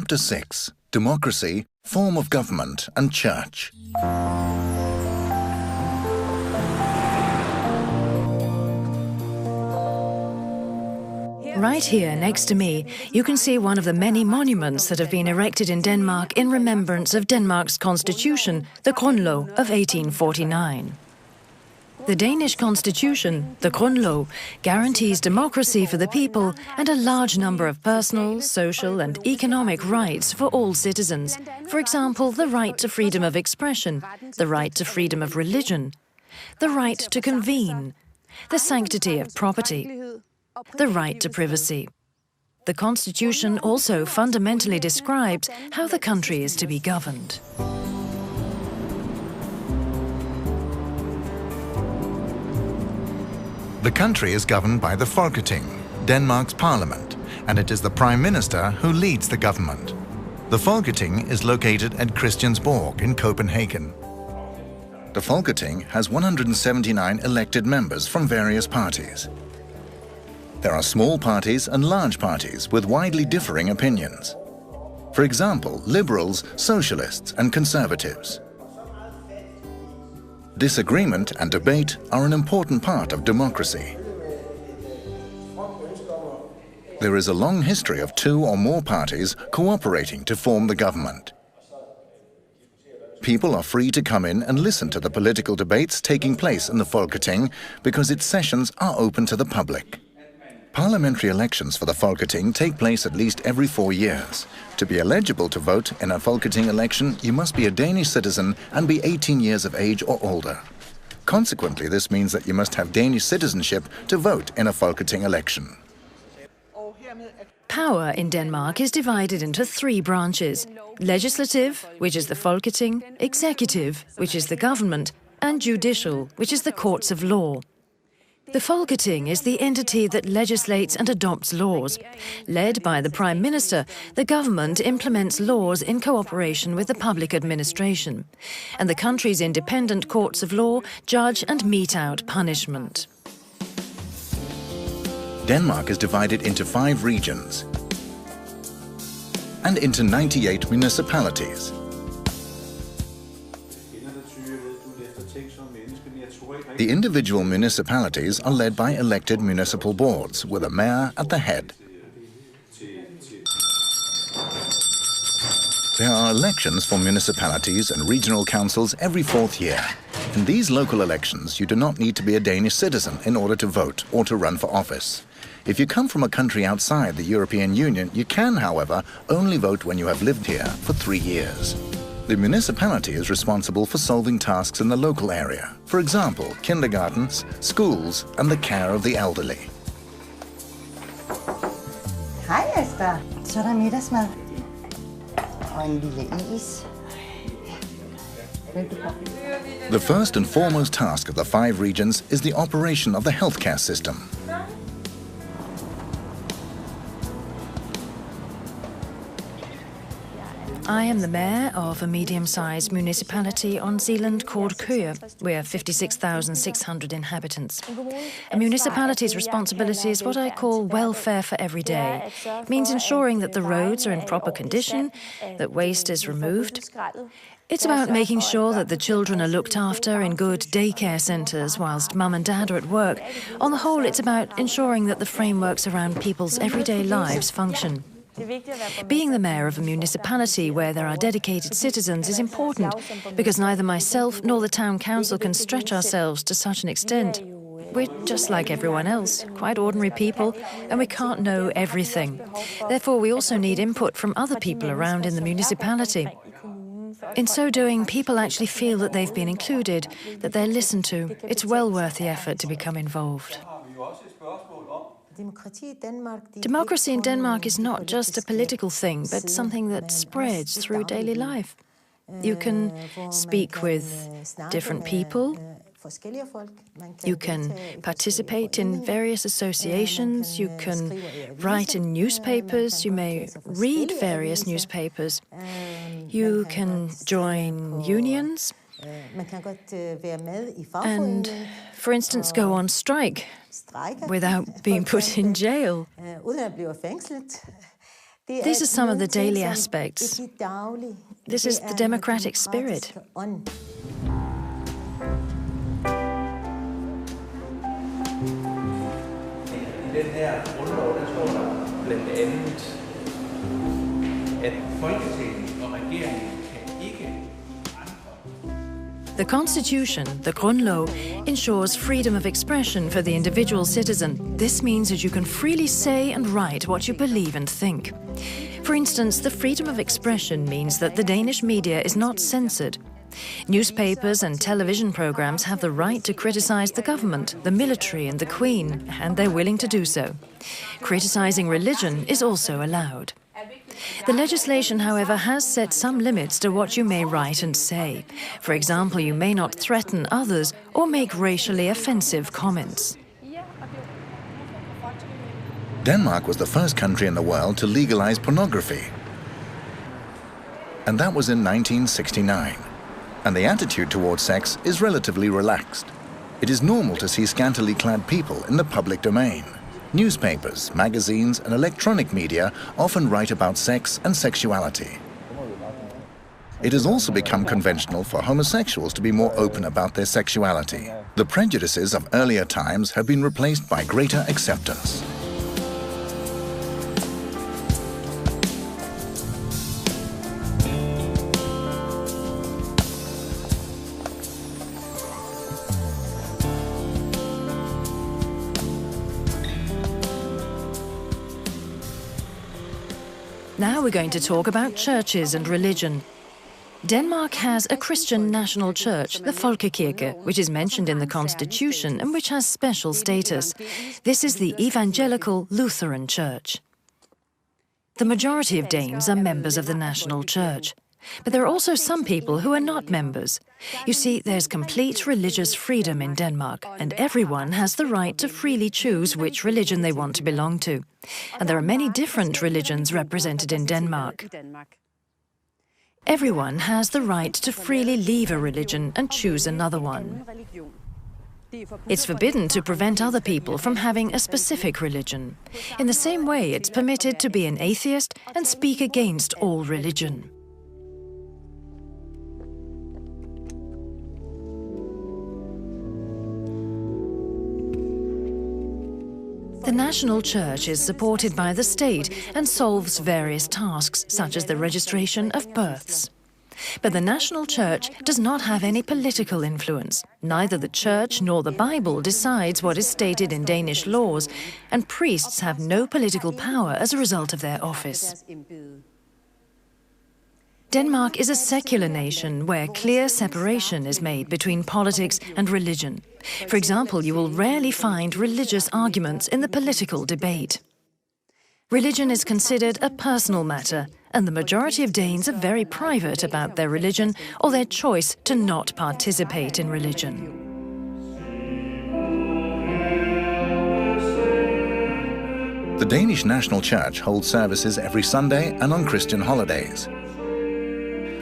Chapter 6. Democracy, Form of Government and Church. Right here next to me, you can see one of the many monuments that have been erected in Denmark in remembrance of Denmark's constitution, the Grundlov of 1849. The Danish constitution, the Grundlov, guarantees democracy for the people and a large number of personal, social and economic rights for all citizens. For example, the right to freedom of expression, the right to freedom of religion, the right to convene, the sanctity of property, the right to privacy. The Constitution also fundamentally describes how the country is to be governed. The country is governed by the Folketing, Denmark's parliament, and it is the Prime Minister who leads the government. The Folketing is located at Christiansborg in Copenhagen. The Folketing has 179 elected members from various parties. There are small parties and large parties with widely differing opinions. For example, liberals, socialists and conservatives. Disagreement and debate are an important part of democracy. There is a long history of two or more parties cooperating to form the government. People are free to come in and listen to the political debates taking place in the Folketing because its sessions are open to the public. Parliamentary elections for the Folketing take place at least every 4 years. To be eligible to vote in a Folketing election, you must be a Danish citizen and be 18 years of age or older. Consequently, this means that you must have Danish citizenship to vote in a Folketing election. Power in Denmark is divided into 3 branches: legislative, which is the Folketing, executive, which is the government, and judicial, which is the courts of law. The Folketing is the entity that legislates and adopts laws. Led by the Prime Minister, the government implements laws in cooperation with the public administration. And the country's independent courts of law judge and mete out punishment. Denmark is divided into 5 regions and into 98 municipalities. The individual municipalities are led by elected municipal boards, with a mayor at the head. There are elections for municipalities and regional councils every 4th year. In these local elections, you do not need to be a Danish citizen in order to vote or to run for office. If you come from a country outside the European Union, you can, however, only vote when you have lived here for 3 years. The municipality is responsible for solving tasks in the local area. For example, kindergartens, schools, and the care of the elderly. Hej Esther. Så er der middagsmad. Og en lille is. The first and foremost task of the 5 regions is the operation of the healthcare system. I am the mayor of a medium-sized municipality on Zealand called Køge. We have 56,600 inhabitants. A municipality's responsibility is what I call welfare for every day. It means ensuring that the roads are in proper condition, that waste is removed. It's about making sure that the children are looked after in good daycare centres whilst mum and dad are at work. On the whole, it's about ensuring that the frameworks around people's everyday lives function. Being the mayor of a municipality where there are dedicated citizens is important because neither myself nor the town council can stretch ourselves to such an extent. We're just like everyone else, quite ordinary people, and we can't know everything. Therefore, we also need input from other people around in the municipality. In so doing, people actually feel that they've been included, that they're listened to. It's well worth the effort to become involved. Democracy in Denmark is not just a political thing, but something that spreads through daily life. You can speak with different people. You can participate in various associations. You can write in newspapers. You may read various newspapers. You can join unions. And, for instance, go on strike without being put in jail. These are some of the daily aspects. This is the democratic spirit. I den her grundlov, der står der blandt andet, at Folketinget og regeringen kan ikke The Constitution, the Grundlov, ensures freedom of expression for the individual citizen. This means that you can freely say and write what you believe and think. For instance, the freedom of expression means that the Danish media is not censored. Newspapers and television programs have the right to criticize the government, the military and the Queen, and they're willing to do so. Criticizing religion is also allowed. The legislation, however, has set some limits to what you may write and say. For example, you may not threaten others or make racially offensive comments. Denmark was the first country in the world to legalize pornography. And that was in 1969. And the attitude towards sex is relatively relaxed. It is normal to see scantily clad people in the public domain. Newspapers, magazines, and electronic media often write about sex and sexuality. It has also become conventional for homosexuals to be more open about their sexuality. The prejudices of earlier times have been replaced by greater acceptance. Now we're going to talk about churches and religion. Denmark has a Christian national church, the Folkekirke, which is mentioned in the constitution and which has special status. This is the Evangelical Lutheran Church. The majority of Danes are members of the national church. But there are also some people who are not members. You see, there's complete religious freedom in Denmark, and everyone has the right to freely choose which religion they want to belong to. And there are many different religions represented in Denmark. Everyone has the right to freely leave a religion and choose another one. It's forbidden to prevent other people from having a specific religion. In the same way, it's permitted to be an atheist and speak against all religion. The National Church is supported by the state and solves various tasks, such as the registration of births. But the National Church does not have any political influence. Neither the Church nor the Bible decides what is stated in Danish laws, and priests have no political power as a result of their office. Denmark is a secular nation where clear separation is made between politics and religion. For example, you will rarely find religious arguments in the political debate. Religion is considered a personal matter, and the majority of Danes are very private about their religion or their choice to not participate in religion. The Danish National Church holds services every Sunday and on Christian holidays.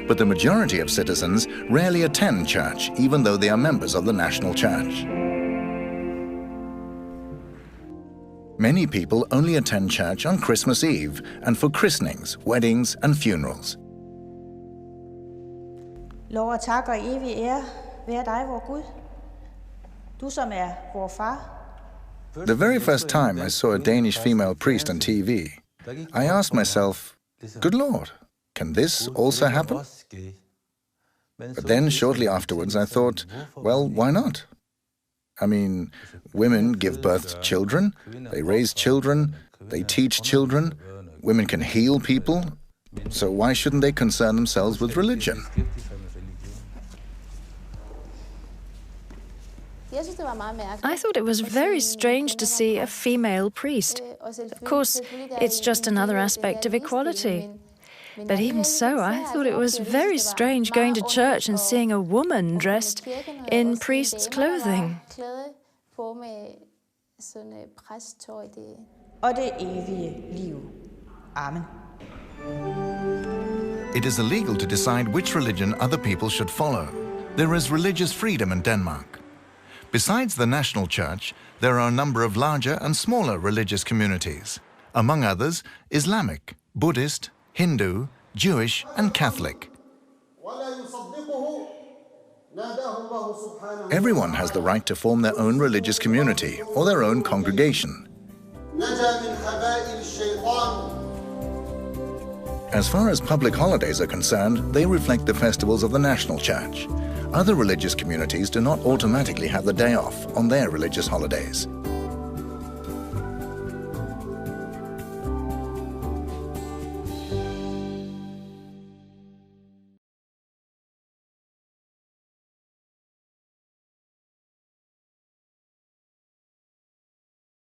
But the majority of citizens rarely attend church, even though they are members of the National Church. Many people only attend church on Christmas Eve and for christenings, weddings and funerals. Lov og tak og evig ære være dig, vor Gud. Du som vor far. The very first time I saw a Danish female priest on TV, I asked myself, "Good Lord, can this also happen?" But then shortly afterwards I thought, well, why not? I mean, women give birth to children, they raise children, they teach children, women can heal people, so why shouldn't they concern themselves with religion? I thought it was very strange to see a female priest. Of course, it's just another aspect of equality. But even so, I thought it was very strange going to church and seeing a woman dressed in priest's clothing. Og det evige liv. Amen. It is illegal to decide which religion other people should follow. There is religious freedom in Denmark. Besides the National Church, there are a number of larger and smaller religious communities. Among others, Islamic, Buddhist, Hindu, Jewish and Catholic. Everyone has the right to form their own religious community or their own congregation. As far as public holidays are concerned, they reflect the festivals of the national church. Other religious communities do not automatically have the day off on their religious holidays.